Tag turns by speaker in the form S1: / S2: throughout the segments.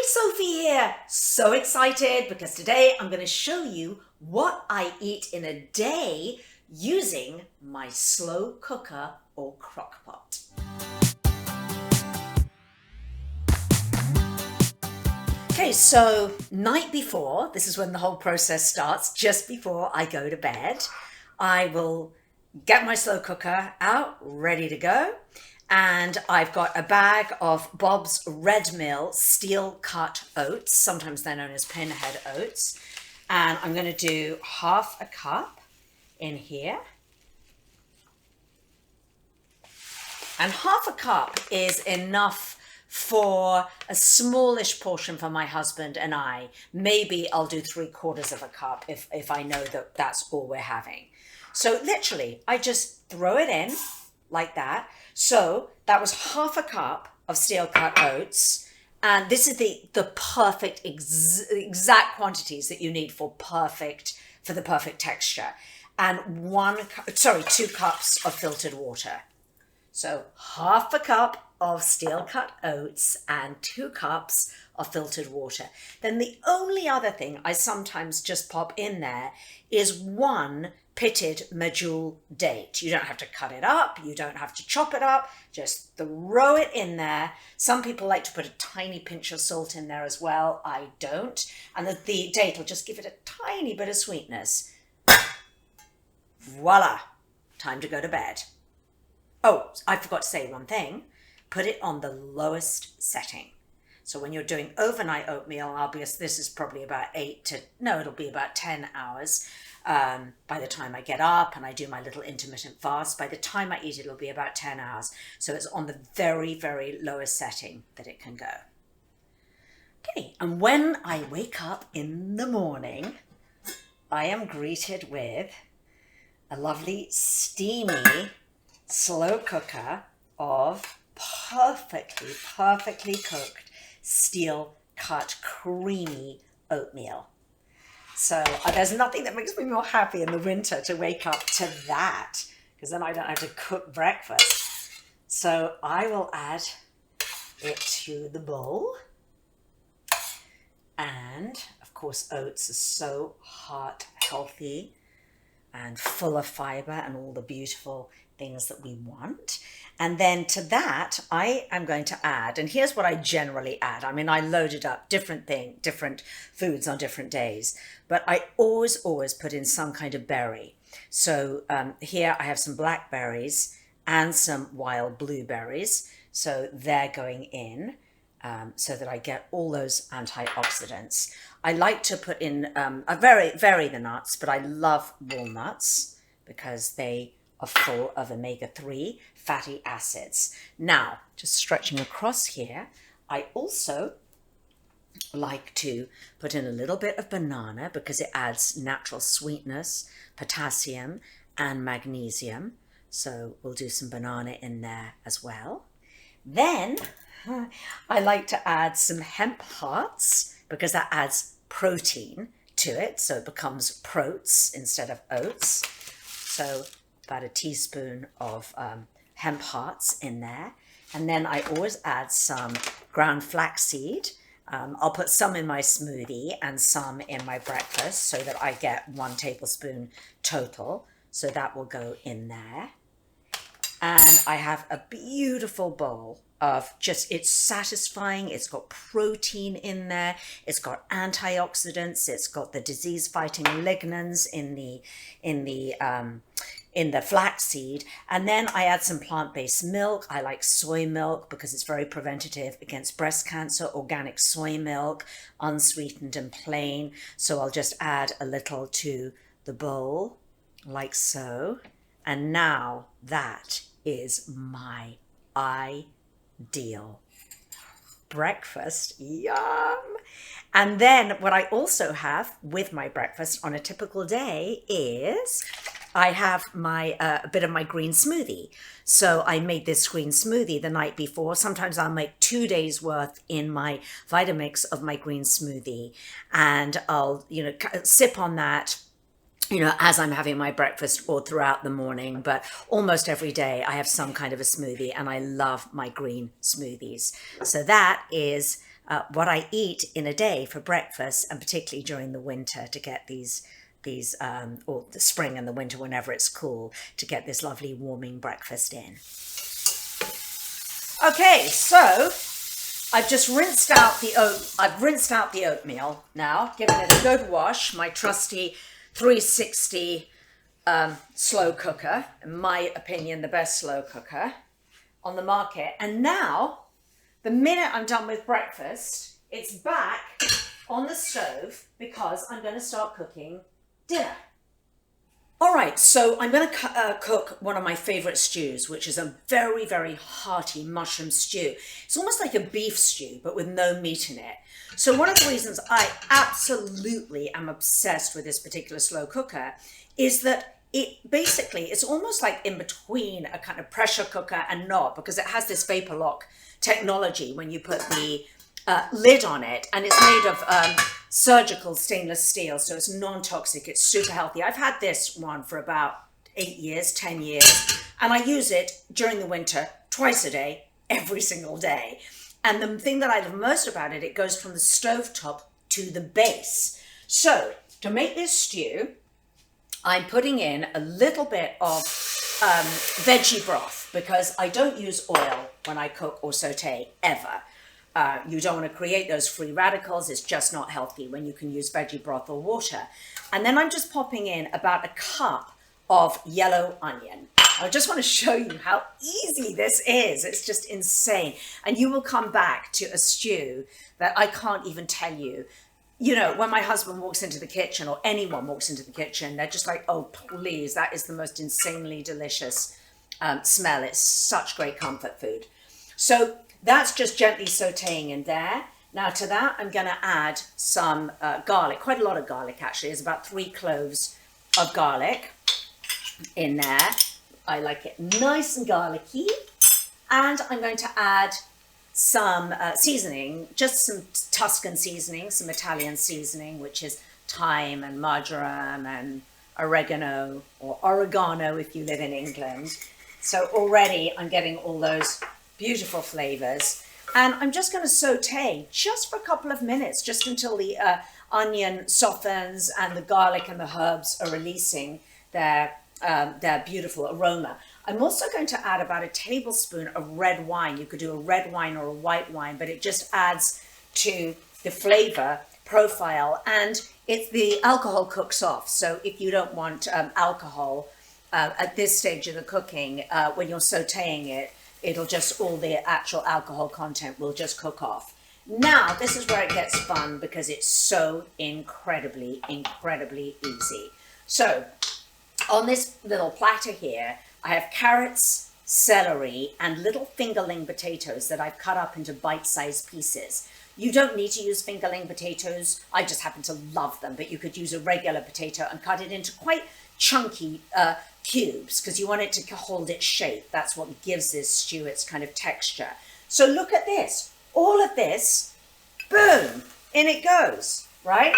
S1: Sophie here. So excited because today I'm going to show you what I eat in a day using my slow cooker or crockpot. Okay, so night before, this is when the whole process starts, just before I go to bed, I will get my slow cooker out, ready to go. And I've got a bag of Bob's Red Mill steel cut oats, sometimes they're known as pinhead oats. And I'm going to do half a cup in here. And half a cup is enough for a smallish portion for my husband and I. Maybe I'll do 3/4 of a cup if I know that that's all we're having. So literally, I just throw it in like that. So that was half a cup of steel cut oats. And this is the perfect exact quantities that you need for the perfect texture. And 2 cups of filtered water. So half a cup of steel cut oats and 2 cups of filtered water. Then the only other thing I sometimes just pop in there is 1 pitted Medjool date. You don't have to cut it up. You don't have to chop it up. Just throw it in there. Some people like to put a tiny pinch of salt in there as well. I don't. And the date will just give it a tiny bit of sweetness. Voila. Time to go to bed. Oh, I forgot to say one thing. Put it on the lowest setting. So when you're doing overnight oatmeal, this is probably about it'll be about 10 hours. By the time I get up and I do my little intermittent fast, by the time I eat, it'll be about 10 hours. So it's on the very, very lowest setting that it can go. Okay, and when I wake up in the morning, I am greeted with a lovely steamy slow cooker of perfectly cooked steel cut creamy oatmeal. So there's nothing that makes me more happy in the winter to wake up to that, because then I don't have to cook breakfast. So I will add it to the bowl. And of course, oats are so heart healthy and full of fiber and all the beautiful things that we want. And then to that, I am going to add, and here's what I generally add. I mean, I loaded up different foods on different days, but I always put in some kind of berry. So here I have some blackberries and some wild blueberries. So they're going in so that I get all those antioxidants. I like to put in, vary the nuts, but I love walnuts because they are full of omega-3 fatty acids. Now, just stretching across here, I also like to put in a little bit of banana because it adds natural sweetness, potassium, and magnesium. So we'll do some banana in there as well. Then I like to add some hemp hearts because that adds protein to it. So it becomes proats instead of oats. So about a teaspoon of hemp hearts in there. And then I always add some ground flaxseed. I'll put some in my smoothie and some in my breakfast so that I get 1 tablespoon total. So that will go in there. And I have a beautiful bowl of it's satisfying. It's got protein in there. It's got antioxidants. It's got the disease-fighting lignans in the flaxseed. And then I add some plant-based milk. I like soy milk because it's very preventative against breast cancer. Organic soy milk, unsweetened and plain. So I'll just add a little to the bowl like so. And now that is my ideal breakfast. Yum! And then what I also have with my breakfast on a typical day is I have a bit of my green smoothie. So I made this green smoothie the night before. Sometimes I'll make 2 days worth in my Vitamix of my green smoothie, and I'll sip on that as I'm having my breakfast or throughout the morning, but almost every day I have some kind of a smoothie, and I love my green smoothies. So that is what I eat in a day for breakfast, and particularly during the winter to get these or the spring and the winter whenever it's cool, to get this lovely warming breakfast in. Okay, so I've just rinsed out the oatmeal now, given it a good wash, my trusty 360 slow cooker, in my opinion, the best slow cooker on the market. And now, the minute I'm done with breakfast, it's back on the stove because I'm going to start cooking dinner. All right, so I'm going to cook one of my favorite stews, which is a very, very hearty mushroom stew. It's almost like a beef stew, but with no meat in it. So one of the reasons I absolutely am obsessed with this particular slow cooker is that it's almost like in between a kind of pressure cooker and not, because it has this vapor lock technology when you put the lid on it, and it's made of surgical stainless steel, so it's non-toxic, it's super healthy. I've had this one for about 8 years, 10 years, and I use it during the winter twice a day, every single day. And the thing that I love most about it, it goes from the stovetop to the base. So to make this stew, I'm putting in a little bit of veggie broth, because I don't use oil when I cook or saute ever. You don't want to create those free radicals. It's just not healthy when you can use veggie broth or water. And then I'm just popping in about a cup of yellow onion. I just want to show you how easy this is. It's just insane. And you will come back to a stew that I can't even tell you. You know, when my husband walks into the kitchen, or anyone walks into the kitchen, they're just like, oh, please, that is the most insanely delicious smell. It's such great comfort food. So that's just gently sauteing in there. Now to that, I'm going to add some garlic, quite a lot of garlic actually. There's about 3 cloves of garlic in there. I like it nice and garlicky. And I'm going to add some seasoning, just some Tuscan seasoning, some Italian seasoning, which is thyme and marjoram and oregano, or oregano if you live in England. So already I'm getting all those beautiful flavors. And I'm just going to saute just for a couple of minutes, just until the onion softens and the garlic and the herbs are releasing their beautiful aroma. I'm also going to add about a tablespoon of red wine. You could do a red wine or a white wine, but it just adds to the flavor profile, and the alcohol cooks off. So if you don't want alcohol at this stage of the cooking, when you're sauteing it, it'll just, all the actual alcohol content will just cook off. Now, this is where it gets fun, because it's so incredibly, incredibly easy. So on this little platter here, I have carrots, celery, and little fingerling potatoes that I've cut up into bite-sized pieces. You don't need to use fingerling potatoes. I just happen to love them, but you could use a regular potato and cut it into quite chunky cubes, because you want it to hold its shape. That's what gives this stew its kind of texture. So look at this. All of this, boom, in it goes, right?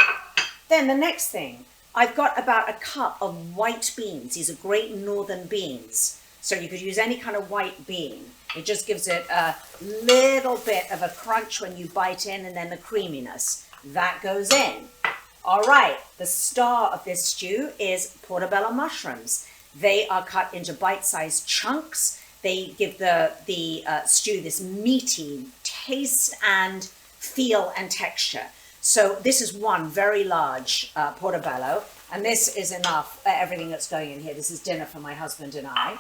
S1: Then the next thing, I've got about a cup of white beans. These are great northern beans. So you could use any kind of white bean. It just gives it a little bit of a crunch when you bite in, and then the creaminess. That goes in. All right, the star of this stew is portobello mushrooms. They are cut into bite-sized chunks. They give the stew this meaty taste and feel and texture. So this is one very large portobello, and this is enough for everything that's going in here. This is dinner for my husband and I.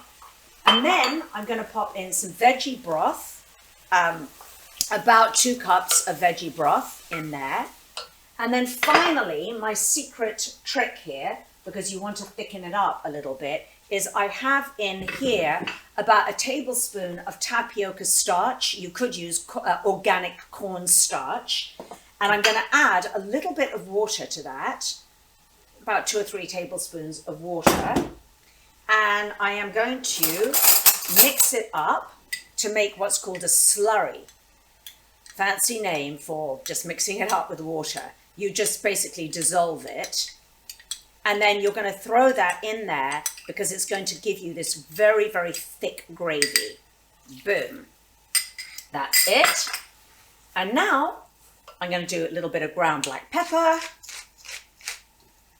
S1: And then I'm going to pop in some veggie broth, about 2 cups of veggie broth in there. And then finally, my secret trick here, because you want to thicken it up a little bit, is I have in here about a tablespoon of tapioca starch. You could use organic corn starch. And I'm going to add a little bit of water to that, about 2 or 3 tablespoons of water. And I am going to mix it up to make what's called a slurry. Fancy name for just mixing it up with water. You just basically dissolve it. And then you're going to throw that in there, because it's going to give you this very, very thick gravy. Boom. That's it. And now I'm going to do a little bit of ground black pepper.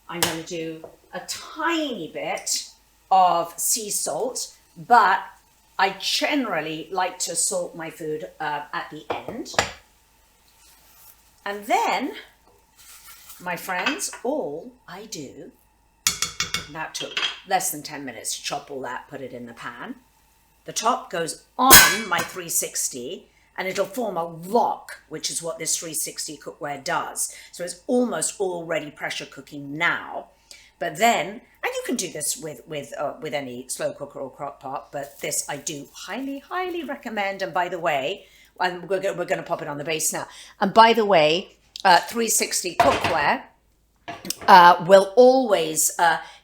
S1: I'm going to do a tiny bit of sea salt, but I generally like to salt my food at the end. And then, my friends, all I do, that took less than 10 minutes to chop all that, put it in the pan. The top goes on my 360 and it'll form a lock, which is what this 360 cookware does. So it's almost already pressure cooking now. But then, and you can do this with any slow cooker or crock pot, but this I do highly, highly recommend. And by the way, we're going to pop it on the base now. And by the way, 360 cookware will always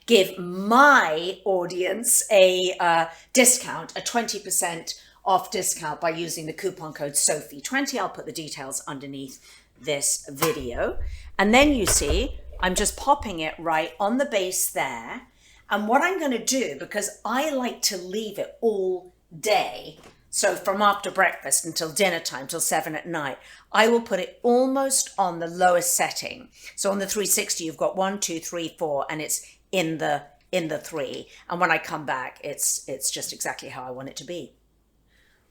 S1: give my audience a discount, a 20% off discount by using the coupon code Sophie20. I'll put the details underneath this video. And then you see, I'm just popping it right on the base there. And what I'm going to do, because I like to leave it all day, so from after breakfast until dinner time, till 7 at night, I will put it almost on the lowest setting. So on the 360, you've got 1, 2, 3, 4, and it's in the 3. And when I come back, it's just exactly how I want it to be.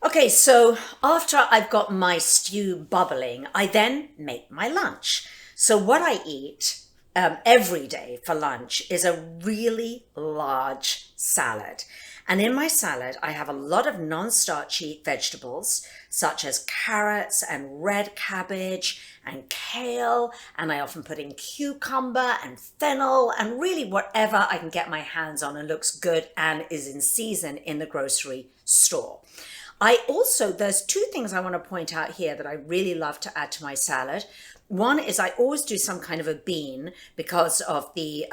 S1: Okay, so after I've got my stew bubbling, I then make my lunch. So what I eat every day for lunch is a really large salad. And in my salad, I have a lot of non-starchy vegetables, such as carrots and red cabbage and kale. And I often put in cucumber and fennel and really whatever I can get my hands on and looks good and is in season in the grocery store. I also, there's two things I want to point out here that I really love to add to my salad. One is I always do some kind of a bean because of the,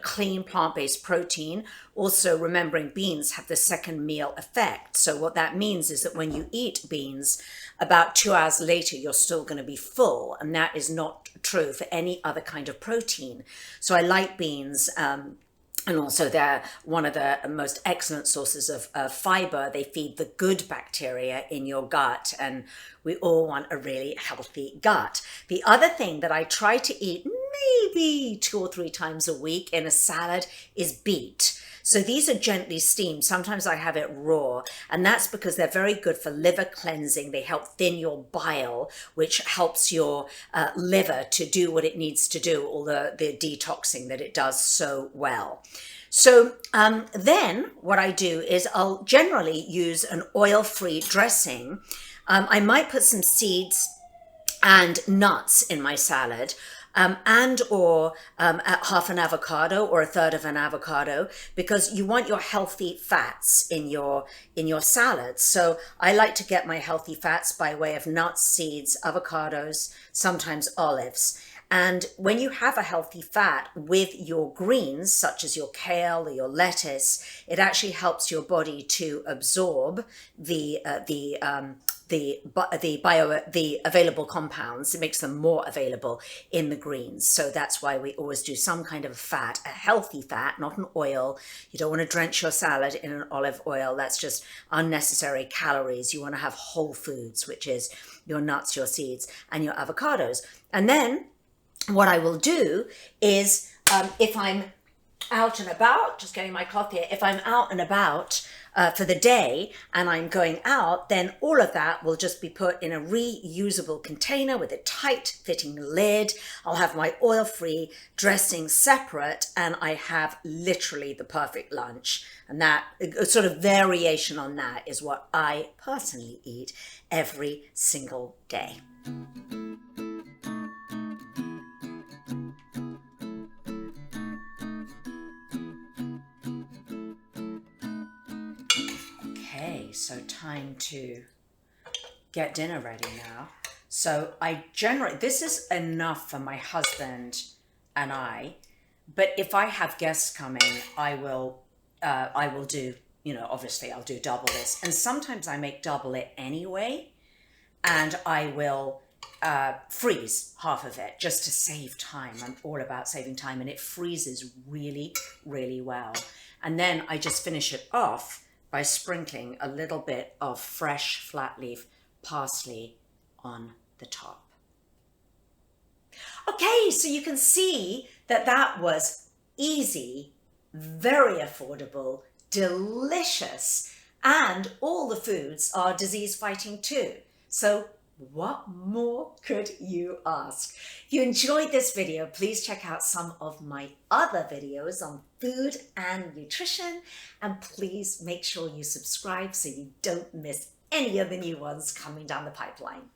S1: clean plant-based protein. Also remembering beans have the second meal effect. So what that means is that when you eat beans, about 2 hours later, you're still going to be full. And that is not true for any other kind of protein. So I like beans. And also they're one of the most excellent sources of fiber. They feed the good bacteria in your gut, and we all want a really healthy gut. The other thing that I try to eat maybe 2 or 3 times a week in a salad is beet. So these are gently steamed. Sometimes I have it raw, and that's because they're very good for liver cleansing. They help thin your bile, which helps your liver to do what it needs to do, all the detoxing that it does so well. So then what I do is I'll generally use an oil-free dressing. I might put some seeds and nuts in my salad. Or half an avocado or a third of an avocado, because you want your healthy fats in your salad. So I like to get my healthy fats by way of nuts, seeds, avocados, sometimes olives. And when you have a healthy fat with your greens, such as your kale or your lettuce, it actually helps your body to absorb the available compounds. It makes them more available in the greens. So that's why we always do some kind of fat, a healthy fat, not an oil. You don't want to drench your salad in an olive oil. That's just unnecessary calories. You want to have whole foods, which is your nuts, your seeds, and your avocados. And then what I will do is, if I'm out and about, just getting my cloth here, if I'm out and about for the day and I'm going out, then all of that will just be put in a reusable container with a tight fitting lid. I'll have my oil-free dressing separate, and I have literally the perfect lunch. And that sort of variation on that is what I personally eat every single day. So time to get dinner ready now. So this is enough for my husband and I, but if I have guests coming, I will do, obviously I'll do double this. And sometimes I make double it anyway, and I will freeze half of it just to save time. I'm all about saving time, and it freezes really, really well. And then I just finish it off by sprinkling a little bit of fresh flat leaf parsley on the top. Okay, so you can see that that was easy, very affordable, delicious, and all the foods are disease fighting too. So what more could you ask? If you enjoyed this video, please check out some of my other videos on food and nutrition, and please make sure you subscribe so you don't miss any of the new ones coming down the pipeline.